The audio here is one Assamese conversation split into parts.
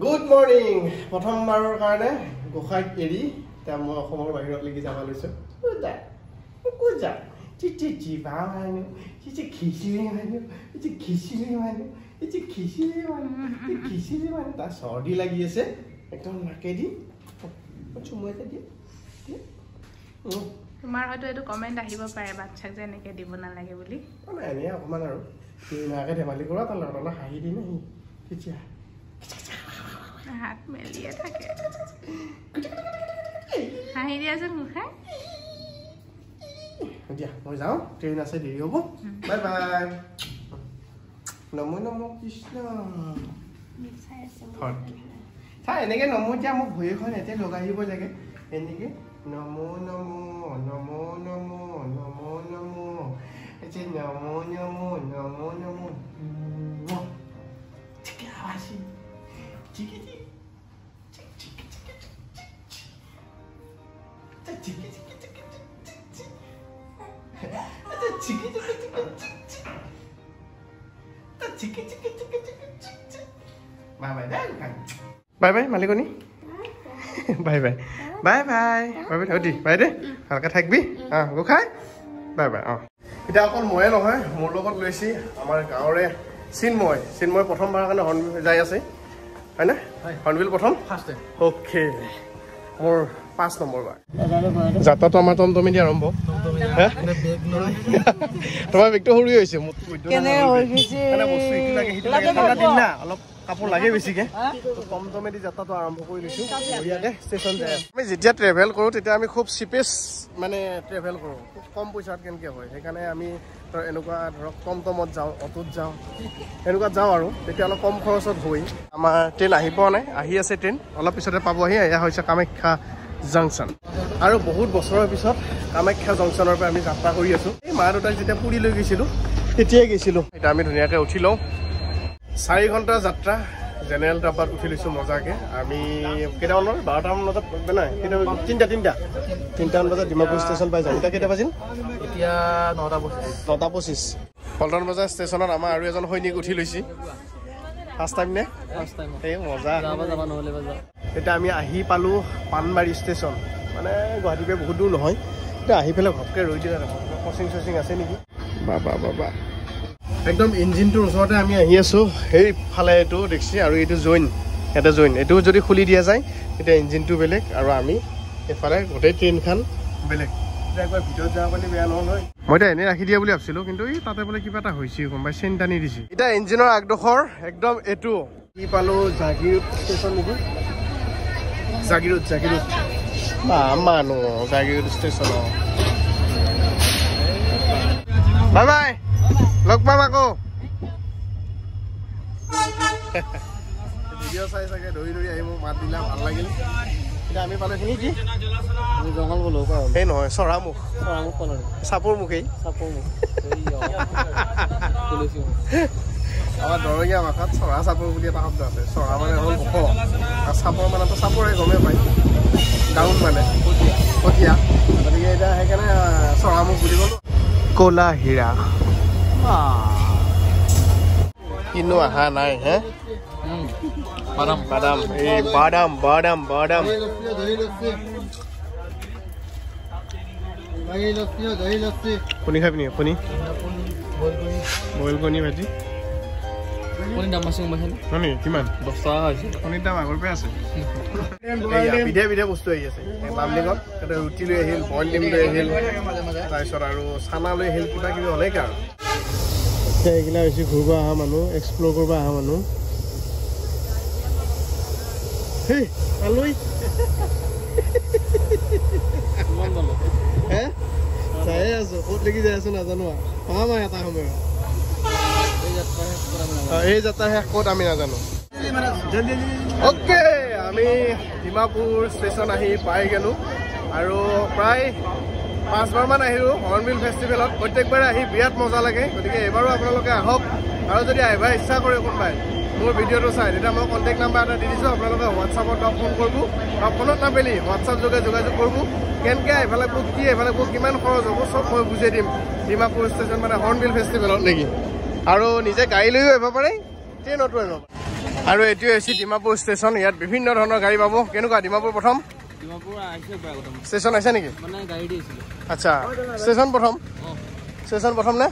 Good morning. প্ৰথমবাৰৰ কাৰণে গোসাইক এৰি তা মই অসমৰ বাহিৰত লাগি যাব লৈছো কুজা চিচি জিবা মানে চিচি খিচিৰি মানে চিচি খিচিৰি মানে চিচি খিচিৰি মানে তা সৰ্দি লাগি আছে একদম নাকেদি চুমুয়াতে দি তোমাৰ হয়তো এটো কমেন্ট আহিব পাৰে বাচ্চাক যে এনেকে দিব নালাগে বুলি মানে এনে অকমান আৰু নাকে ধেমালি কৰা তাৰ লগত হাঁহি দি নাই কিছা হাত মেলিয়ে থাকে হাঁহি দিয়া যে মুখে দিয়া মই যাওঁ ট্ৰেইন আছে দেৰি হ'ব বাই বাই নমো নমো কৃষ্ণ চাই এনেকে নমো এতিয়া মোক ভৰিখন এতে লগাই আহিব লাগে এনেকে নমো নমো নমো নমো নমো নমো এতে নমো নমো নমো নমো চিকি আৱাজি চিকি Bye bye Malikoni. Bye bye. Bye bye. Bye bye. Odi, bye de. Halka thakbi. Go khai. Bye bye. Eta akol moye nohoy, mor logot loisi amar gaore Sinmoy prothom bar kane Hornbill jai ase. Hai na? Hornbill prothom? First time. Okay. Mor 5 number বাৰ যাত্ৰা তো আমাৰ টমটমি দি আৰম্ভ তোমাৰ বেগটো সৰু হৈছে কেনে হৈ গৈছে মানে বস্তু ইটো লাগে হিটো লাগে ঠাণ্ডা দিন না অলপ কাপোৰ লাগে বেছিকে টমটমি দি যাত্ৰাটো আৰম্ভ কৰি দিছো ইয়াতে ষ্টেচন যায় আমি যেতিয়া ট্ৰেভেল কৰো তেতিয়া আমি খুব চিপেছ মানে ট্ৰেভেল কৰো খুব কম পইচাত কেনকে হয় সেইকাৰণে আমি এনেকুৱা ধৰক টমটমত যাওঁ অটোত যাওঁ এনেকুৱা যাওঁ আৰু তেতিয়া অলপ কম খৰচত হৈ আমাৰ ট্ৰেইন আহি পোৱা নাই আহি আছে ট্ৰেইন অলপ পিছতে পাবহি এয়া হৈছে কামাখ্যা জংশন আৰু বহুত বছৰৰ পিছত কামাখ্যা জংশনৰ পৰা আমি যাত্ৰা কৰি আছো এই মা দুটাক যেতিয়া পুৰি লৈ গৈছিলো তেতিয়াই গৈছিলো এটা আমি ধুনীয়াকৈ উঠি লওঁ 4 ঘণ্টা যাত্ৰা জেনেৰেল ডাব্বাত উঠি লৈছো মজাকে আমি কেইটামানৰ 12টা মান বজাত নাই তিনিটামান বজাত ডিমাপুৰ ষ্টেচন পাই যাম এতিয়া কেইটা বাজিল এতিয়া 9টা 25 পল্টন বজাৰ ষ্টেচনত আমাৰ আৰু এজন সৈনিক উঠি লৈছি ফাৰ্ষ্ট টাইম নে ফাৰ্ষ্ট টাইম এই মজা যাব নহলে বাজা এটা আমি আহি পালো পানবাৰী ষ্টেচন মানে গুৱাহাটীৰ পৰা বহুত দূৰ নহয় এটা আহি পেলাই ঘপকে ৰৈ দিয়া ক্ৰচিং আছে নেকি বাবা একদম ইঞ্জিনটোৰ ওচৰতে আমি আহি আছো এই ফালে এটো দেখছি আৰু এটো জইন এটো যদি খুলি দিয়া যায় তেতিয়া ইঞ্জিনটো বেলেগ আৰু আমি এফালে গোটেই ট্ৰেইনখন বেলেগ একবাৰ ভিতৰত যাব পালি বেয়া নহয় মই এটা এনে ৰাখি দিয়া বুলি ভাবছিলো কিন্তু এই তাতে বোলে কিবা এটা হৈছে গম পাই চেন টানি দিছে এটা ইঞ্জিনৰ আগডোখৰ একদম এটো কি পালো জাগিৰ ষ্টেচন নেকি জাগিৰোড মানুহ জাগিৰোড ষ্টেচন বাই বাই লগ পাম আকৌ ভিডিঅ' চাই চাগে ধৰি আহি মোক মাত দিলা ভাল লাগিল এতিয়া আমি পালো খিনি কি জংঘল বলো এই নহয় চৰামুখ পালো চাপৰ মুখেই আমাৰ দৰঙীয়া ভাষাত চৰা চাপৰ বুলি এটা শব্দ আছে চৰা মানে হ'ল ওখ আৰু চাপৰ মানেতো চাপৰে গমেই পায় ডাউন মানে কঠীয়া গতিকে এতিয়া সেইকাৰণে চৰামুখ বুলি ক'লো ক'লা হীৰা কিনো অহা নাই হে বাদাম এই বাদাম কণী খাবি নি কণী বইল কণী ভাজি কণীৰ দাম আছে মানে কিমান 10 টকা হৈছে কণীৰ দাম আগৰ পৰা আছে বিধে বস্তু আহি আছে পাব্লিকত এটা ৰুটি লৈ আহিল বইল ডিম লৈ আহিল তাৰপিছত আৰু চানা লৈ আহিল কিবা কিবি অনেক আৰু এইগিলা হৈছে ঘূৰিব অহা মানুহ এক্সপ্ল'ৰ কৰিব অহা মানুহ হেই আলুই হে চাই আছো ক'ত লাগি যাই আছো নাজানো পাম এটা সময় এই যাত্ৰা শেষ ক'ত আমি নাজানো অ'কে আমি ডিমাপুৰ ষ্টেচন আহি পাই গ'লো আৰু প্ৰায় 5বাৰ মান আহিলোঁ হৰ্ণবিল ফেষ্টিভেলত প্ৰত্যেকবাৰে আহি বিৰাট মজা লাগে গতিকে এবাৰো আপোনালোকে আহক আৰু যদি আহিব ইচ্ছা কৰে কোনোবাই মোৰ ভিডিঅ'টো চাই তেতিয়া মই কণ্টেক্ট নাম্বাৰ এটা দি দিছোঁ আপোনালোকে হোৱাটছআপত ফোন কৰিব বা ফোনত নাপালি হোৱাটছআপ যোগে যোগাযোগ কৰিব কেনেকৈ আহিব লাগিব কি আহিব লাগিব কিমান খৰচ হ'ব চব মই বুজাই দিম ডিমাপুৰ ষ্টেচন মানে হৰ্ণবিল ফেষ্টিভেলত নেকি আৰু নিজে গাড়ী লৈও আহিব পাৰে ট্ৰেইনতো আহিব পাৰে আৰু এইটোৱে হৈছে ডিমাপুৰ ষ্টেচন। ইয়াত বিভিন্ন ধৰণৰ গাড়ী পাব। কেনেকুৱা ডিমাপুৰ প্ৰথম ষ্টেচন আহিছে নেকি? আচ্ছা ষ্টেচন প্ৰথম নে?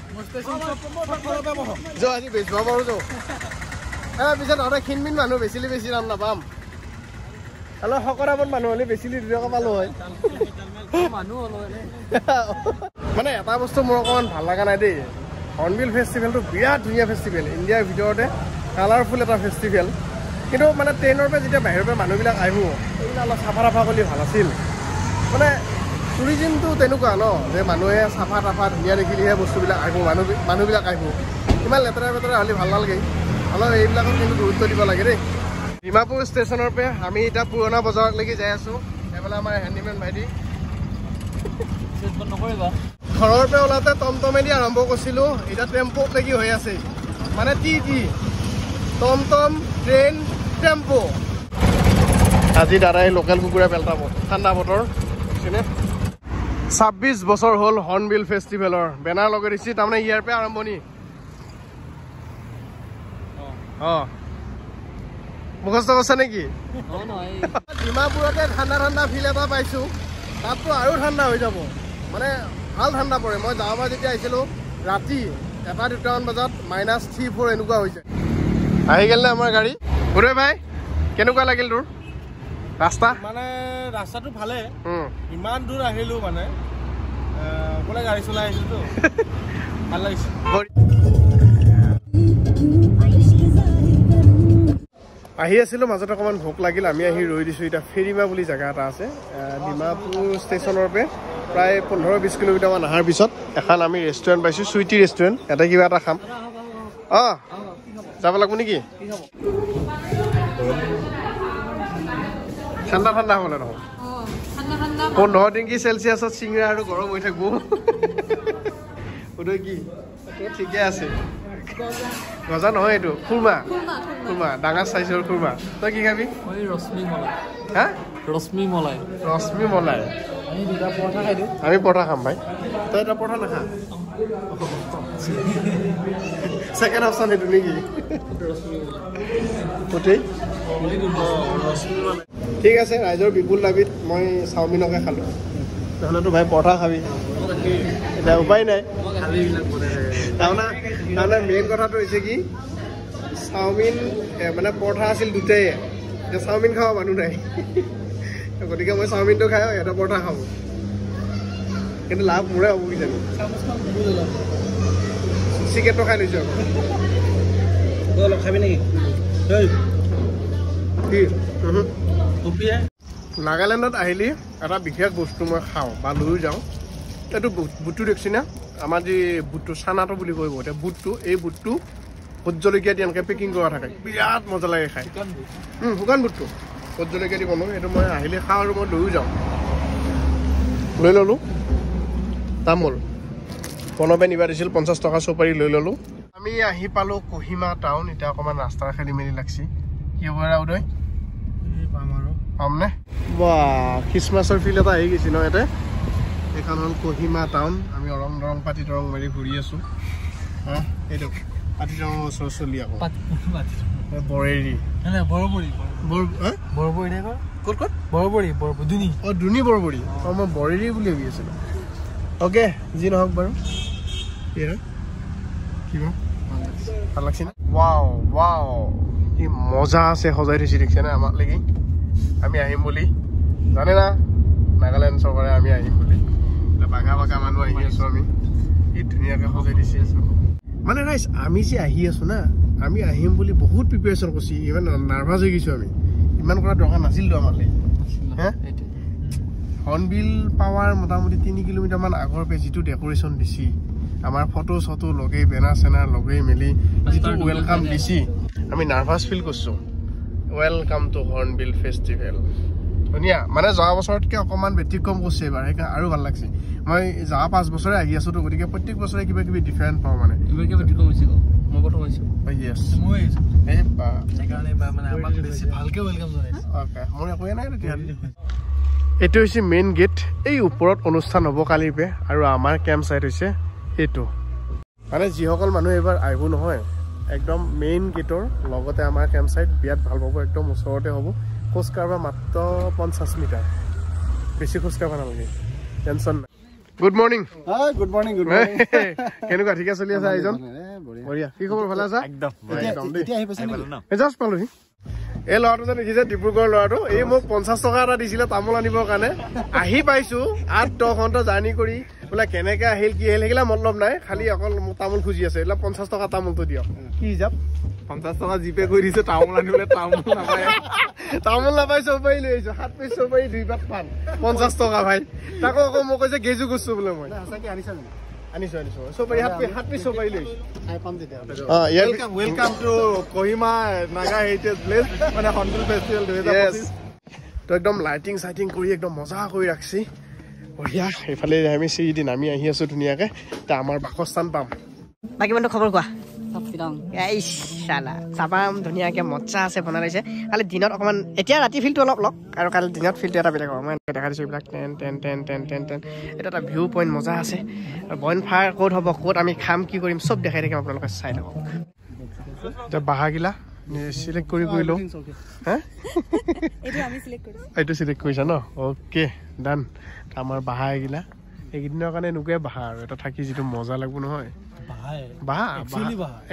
আজি বেচিব পাৰোঁ পিছত তহঁতে ক্ষীণমিন মানুহ বেচিলে বেছি দাম নাপাম। অলপ শকৰাবত মানুহ হ'লে বেচিলে 2 টকা পালোঁ হয়। মানে এটা বস্তু মোৰ অকণমান ভাল লগা নাই দেই। হৰ্ণবিল ফেষ্টিভেলটো বিৰাট ধুনীয়া ফেষ্টিভেল, ইণ্ডিয়াৰ ভিতৰতে কালাৰফুল এটা ফেষ্টিভেল। কিন্তু মানে ট্ৰেইনৰ পৰা যেতিয়া বাহিৰৰ পৰা মানুহবিলাক আহিব এইবিলাক অলপ চাফা টাফা কৰিলে ভাল আছিল। মানে টুৰিজিমটো তেনেকুৱা ন যে মানুহে চাফা টাফা ধুনীয়া দেখিলেহে বস্তুবিলাক আহিব, মানুহবিলাক আহিব। ইমান লেতেৰা পেতেৰা হ'লে ভাল নালাগে। অলপ এইবিলাকক কিন্তু গুৰুত্ব দিব লাগে দেই। ডিমাপুৰ ষ্টেচনৰ পৰা আমি এতিয়া পুৰণা বজাৰলৈকে যাই আছোঁ। এইফালে আমাৰ হেণ্ডিমেন ভাইটি। ঘৰৰ পৰা ওলাওঁতে টমটমেদি আৰম্ভ কৰিছিলোঁ, এতিয়া টেম্পো লাগি হৈ আছে। মানে টমটম, ট্ৰেইন, টেম্পো। আজি দাদাই লোকেল কুকুৰা পেল্টাব, ঠাণ্ডা বতৰ। 26 বছৰ হ'ল হৰ্ণবিল ফেষ্টিভেলৰ বেনাৰ লগাই দিছে। তাৰমানে ইয়াৰ পৰা আৰম্ভণি। মুখস্থ কৰিছে নেকি? ডিমাপুৰতে ঠাণ্ডা ঠাণ্ডা ফিল এটা পাইছোঁ। তাততো আৰু ঠাণ্ডা হৈ যাব, মানে ভাল ঠাণ্ডা পৰে। মই যাওঁ পৰা যেতিয়া আহিছিলোঁ ৰাতি 1-2টামান বজাত -3-4 এনেকুৱা হৈছে। আহি গ'ল নে আমাৰ গাড়ী? সুৰৈ ভাই কেনেকুৱা লাগিল তোৰ ৰাস্তা? মানে ৰাস্তাটো ভালে, ইমান দূৰ আহিলোঁ মানে অকলে গাড়ী চলাই আহিছোঁতো ভাল লাগিছে। আহি আছিলোঁ মাজত অকণমান ভোক লাগিল, আমি আহি ৰৈ দিছোঁ। এতিয়া ফেৰিমা বুলি জেগা এটা আছে ডিমাপুৰ ষ্টেচনৰ পৰা প্ৰায় 15-20 কিলোমিটাৰমান অহাৰ পিছত এখন আমি ৰেষ্টুৰেণ্ট পাইছোঁ, চুইটি ৰেষ্টুৰেণ্ট। ইয়াতে কিবা এটা খাম। যাব লাগিব নেকি? ঠাণ্ডা ঠাণ্ডা হ'বলে নহয় 15 ডিগ্ৰী চেলচিয়াছত চিংৰা আৰু গৰম হৈ থাকব। কি ঠিকে আছে। গজা নহয় এইটো, খুৰমা ডাঙৰ চাইজৰ খুৰমা। তই কি খাবি? ৰশ্মি মলাই। আমি পৰঠা খাম ভাই। তই এটা পৰঠা নাখা? ছেকেণ্ড অপশ্যন সেইটো নেকি? ঠিক আছে, ৰাইজৰ বিপুল দাবীত মই চাওমিনকে খালোঁ। নহ'লেতো ভাই পৰঠা খাবি, এতিয়া উপায় নাই। তাৰমানে মেইন কথাটো হৈছে কি, চাওমিন মানে পৰঠা আছিল দুটাই, এতিয়া চাওমিন খাব মানুহ নাই। গতিকে মই চাওমিনটো খাই এটা পৰঠা খাব। কিন্তু লাভ মোৰে হ'ব কিজানি। চিকেনটো খাই লৈছোঁ আকৌ। খাবি নেকি? নাগালেণ্ডত আহিলে এটা বিশেষ বস্তু মই খাওঁ বা লৈ যাওঁ। এইটো বুটটো দেখিছি না? আমাৰ যি বুটটো চানাটো বুলি কয় এতিয়া বুটটো, এই বুটটো ভোট জলকীয়া দি এনেকৈ পেকিং কৰা থাকে, বিৰাট মজা লাগে খাই। শুকান বুটটো ভোট জলকীয়া দি বনাওঁ, সেইটো মই আহিলে খাওঁ আৰু মই লৈও যাওঁ। লৈ ল'লোঁ, তামোল বনাবে নিবা দিছিল 50 টকা চুপাৰি লৈ ল'লোঁ। আমি আহি পালোঁ কহিমা টাউন। এতিয়া অকণমান ৰাস্তাৰ খেলি মেলি লাগছি। কি হ'ব উদয়? পামনে? বা খ্ৰীষ্টমাছৰ ফিল্ড এটা আহি গৈছে ন ইয়াতে। এইখন হ'ল কহিমা টাউন। আমি দৰং পাতি দৰং মাৰি ঘূৰি আছোঁ। এইটো পাতি দৰঙৰ ওচৰ চলি আকৌ বৰেৰী ক'ত দুনি বৰবৰী। মই বৰেৰী বুলি ভাবি আছিলোঁ। অ'কে, যি নহওক বাৰু। ভাল লাগছে না? ৱাও কি মজা আছে, সজাই থৈছে দেখিছে না আমাক লাগি। আমি আহিম বুলি জানে না নাগালেণ্ড চৰকাৰে, আমি আহিম বুলি। বাগা মানুহ আহি আছোঁ আমি, কি ধুনীয়াকৈ সজাই দিছে। মানে ৰাইজ আমি যে আহি আছোঁ না, আমি আহিম বুলি বহুত প্ৰিপেৰেশ্যন কৰিছোঁ। ইমান নাৰ্ভাছ হৈ গৈছোঁ আমি, ইমান কৰা দৰকাৰ নাছিলতো আমালৈ। হৰ্ণবিল পাৱাৰ মোটামুটি 3 কিলোমিটাৰমান আগৰ পৰা যিটো ডেক'ৰেশ্যন দিছি, আমাৰ ফটো চটো লগাই বেনাৰ চেনাৰ লগাই মেলি যিটো ৱেলকাম দিছি, আমি নাৰ্ভাছ ফিল কৰিছোঁ। Welcome to hornbill festival. ধুনীয়া, মানে যোৱা বছৰতকৈ অকণমান ব্যতিক্ৰম কৰিছে এইবাৰ, সেইকাৰণে আৰু ভাল লাগছে। মই যোৱা 5 বছৰে আহি আছোঁতো, গতিকে প্ৰত্যেক বছৰে কিবা কিবি ডিফাৰেণ্ট পাওঁ। মানে মোৰ একোৱে নাই তেতিয়াহ'লে। এইটো হৈছে মেইন গেট। এই ওপৰত অনুষ্ঠান হ'ব কালিৰ পৰা, আৰু আমাৰ কেম্প চাইট হৈছে এইটো। মানে যিসকল মানুহ এইবাৰ আহিব নহয়, একদম মেইন গেটৰ লগতে আমাৰ কেম্প সাইট বিয়াত ভাল পাব একদম ওচৰতে হ'ব খোজ কাঢ়বা মাত্ৰ 50 মিটাৰ বেছি খোজ কাঢ়বা নালাগে টেনচন নাই গুড মৰ্নিং গুড মৰ্নিং কেনেকুৱা ঠিক চলি আছে আইজন বঢ়িয়া কি খবৰ ভালে আছা একদম এতিয়া আহি পাইছে নে জাস্ট পালোহি এই ল'ৰাটো যে দেখিছে ডিব্ৰুগড় ল'ৰাটো এই মোক 50 টকা এটা দিছিলে তামোল আনিবৰ কাৰণে আহি পাইছো 8-10 ঘণ্টা জাৰ্ণি কৰি বোলে কেনেকে আহিল কি আহিল সেইগিলা মতলব নাই খালি অকল তামোল খুজি আছে এইবিলাক 50 টকা তামোলটো দিয়ক কি হিচাপ 50 টকা জিপে কৰি দিছে তামোল আনিবলৈ তামোল নাপাই চবাই লৈ আহিছো 7 পিচ চবাই 2 পাত পান 50 টকা ভাই তাকো আকৌ মোক কৈছে গেজু গৈছো বোলে মই সঁচাকে আনিছা নে আনিছো চবাই 7 পিচ চবাই লৈ খাই পাম তেতিয়া welcome to Kohima Naga heritage place মানে হৰ্নবিল ফেষ্টিভেল 2025 তো একদম লাইটিং সাইটিং কৰি একদম মজা কৰি ৰাখছি বঢ়িয়া এইফালে আমি চিৰিদি নামি আহি আছো ধুনীয়াকে তা আমাৰ বাসস্থান পাম বাকি বন্ধু খবৰ কোৱা চাবাম ধুনীয়াকে মজা আছে বনাই লৈছে কালি দিনত অকণমান এতিয়া ৰাতি ফিল্ডটো অলপ লওক আৰু কালি দিনত ফিল্ডটো এটা বেলেগ হ'ব মই দেখা দিছোঁ এইবিলাক টেন এটা এটা ভিউ পইণ্ট মজা আছে আৰু বন ফায়াৰ ক'ত হ'ব ক'ত আমি খাম কি কৰিম চব দেখাই থাকিম আপোনালোকে চাই থাকক এতিয়া বাঁহাগিলা চিলেক্ট কৰি লওঁ হা এইটো চিলেক্ট কৰিছা ন অ'কে ডান আমাৰ বাঁহা এগিলা এইকেইদিনৰ কাৰণে এনেকুৱাই বাঁহা আৰু এটা থাকি যিটো মজা লাগিব নহয়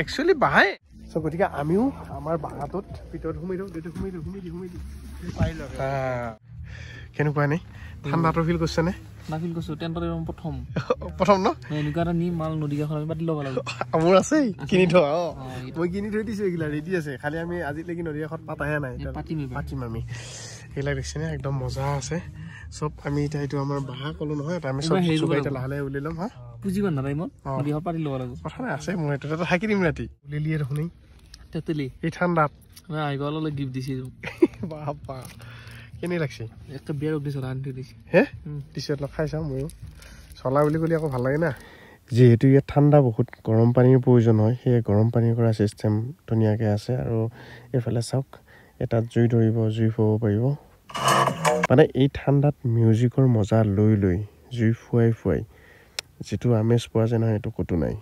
একচুৱেলি বাঁহাই চ' গতিকে আমিও আমাৰ বাঁহাটোত ভিতৰত সোমাই দিওঁ কেনেকুৱা নে ঠাণ্ডাটো ফিল কৰিছে নে প্ৰথম ন মোৰ আছে কিনি থোৱা মই কিনি থৈ দিছো এইগিলা ৰেডি আছে খালি আমি আজিলৈকে নদী এখন পাতাহে নাই পাতিম আমি এইবিলাক দেখিছেনে একদম মজা আছে চব আমি এতিয়া এইটো আমাৰ বাঁহা কলো নহয় আমি চব এতিয়া লাহে লাহে উলিয়াই ল'ম হা পুঁজি বান্ধা টাইমত পাতি ল'ব লাগিব কথা নাই আছে মই এটা থাকি দিম ৰাতি উলিয়ালিয়ে দেখোন তেতেলি এই ঠাণ্ডাত আহিব অলপ গিফ্ট দিছে বাপা কেনে লাগছে একটা বিয়ার অগ্নি চলা আনি দিছে হে টিচাৰ্ট লগ খাই চাওঁ ময়ো চলা বুলি ক'লে আকৌ ভাল লাগে না যিহেতু ইয়াত ঠাণ্ডা বহুত গৰম পানীৰ প্ৰয়োজন হয় সেয়ে গৰম পানী কৰা চিষ্টেম ধুনীয়াকৈ আছে আৰু এইফালে চাওক এটাত জুই ধৰিব জুই ফুৱাব পাৰিব মানে এই ঠাণ্ডাত মিউজিকৰ মজা লৈ জুই ফুৱাই যিটো আমেজ পোৱা যায় নহয় সেইটো ক'তো নাই